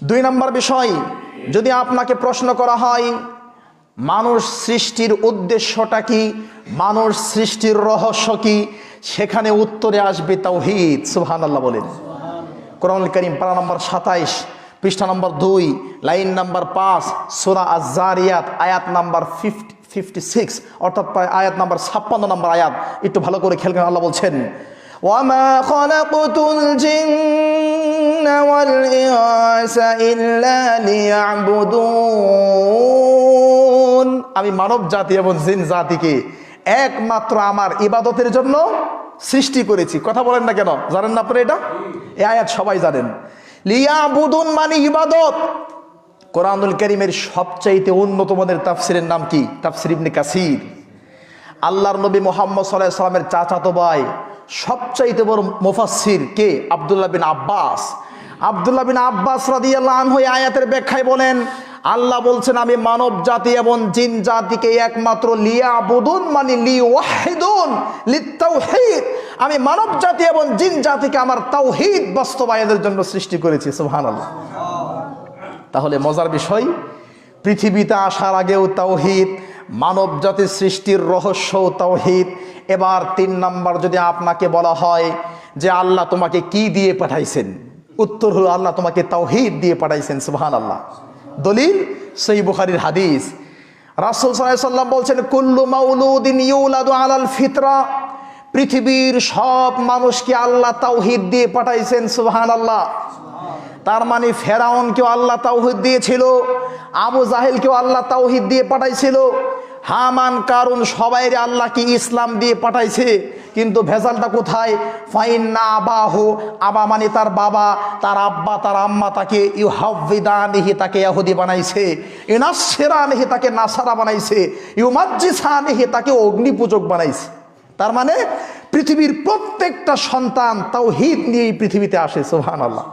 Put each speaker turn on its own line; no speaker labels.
দুই নম্বর বিষয়, যদি আপনাকে প্রশ্ন করা হয় মানুষ সৃষ্টির উদ্দেশ্যটা কি, মানুষ সৃষ্টির রহস্য কি, সেখানে উত্তরে আসবে তাওহীদ। সুবহানাল্লাহ বলেন। কোরআনুল কারীম পারা নম্বর 27, পৃষ্ঠা নম্বর 2, লাইন নম্বর 5, সূরা আয-যারিয়াত আয়াত নাম্বার 56, অর্থাৎ আয়াত নাম্বার 56 নম্বর আয়াত। একটু ভালো করে খেয়াল করেন, আল্লাহ বলছেন ওয়ামা খালাকুতুল জিন্না ওয়াল ইনসা ইল্লা লিয়াবুদুন। আমি মানব জাতি এবং জিন জাতিকে একমাত্র আমার ইবাদতের জন্য সৃষ্টি করেছি। কথা বলেন না কেন? জানেন না আপনারা এটা? এই আয়াত সবাই জানেন। লিয়াবুদুন মানে ইবাদত। কোরআনুল কারীমের সবচাইতে উন্নত মানের তাফসিরের নাম কি? তাফসির ইবনে কাসির। আল্লাহর নবী মুহাম্মদ সাল্লাল্লাহু আলাইহি সাল্লামের চাচাতো ভাই, সবচাইতে বড় মুফাসসির কে? আব্দুল্লাহ বিন আব্বাস। আব্দুল্লাহ বিন আব্বাস রাদিয়াল্লাহু আনহু এই আয়াতের ব্যাখ্যায় বলেন, আল্লাহ বলছেন আমি মানব জাতি এবং জিন জাতিকে একমাত্র লিয়াবুদুন মানে লিওয়াহিদুন লিতাওহীদ, আমি মানব জাতি এবং জিন জাতিকে আমার তাওহীদ বাস্তবায়নের জন্য সৃষ্টি করেছি। সুবহানাল্লাহ। তাহলে মজার বিষয়, পৃথিবীতে আসার আগেও তাওহীদ, মানব জাতির সৃষ্টির রহস্য তাওহীদ। এবার 3 নাম্বার, যদি আপনাকে বলা হয় যে আল্লাহ তোমাকে কি দিয়ে পাঠাইছেন, উত্তর হলো আল্লাহ তোমাকে তাওহীদ দিয়ে পাঠাইছেন। সুবহানাল্লাহ। দলিল সহিহ বুখারীর হাদিস, রাসূল সাল্লাল্লাহু আলাইহি ওয়াসাল্লাম বলছেন কুল্লু মাউলুদিন ইউলাদু আলাল ফিতরা, পৃথিবীর সব মানুষকে আল্লাহ তাওহীদ দিয়ে পাঠাইছেন। সুবহানাল্লাহ। তার মানে ফেরাউনকেও আল্লাহ তাওহীদ দিয়েছিল, আবু জাহেলকেও আল্লাহ তাওহীদ দিয়ে পাঠাইছিল, হামান কারুন সবাইরে আল্লাহ কি ইসলাম দিয়ে পাঠাইছে। কিন্তু ভেজালটা কোথায়? ফাইন্না আবাহু, আবা মানে তার বাবা, তার আব্বা, তার আম্মা তাকে ইউহাউবিদানিহি, তাকে ইহুদি বানাইছে, ইউনাসসিরানিহি, তাকে নাসারা বানাইছে, ইউমাজ্জিসানিহি, তাকে অগ্নিপূজক বানাইছে। তার মানে পৃথিবীর প্রত্যেকটা সন্তান তাওহীদ নিয়েই পৃথিবীতে আসে। সুবহানাল্লাহ।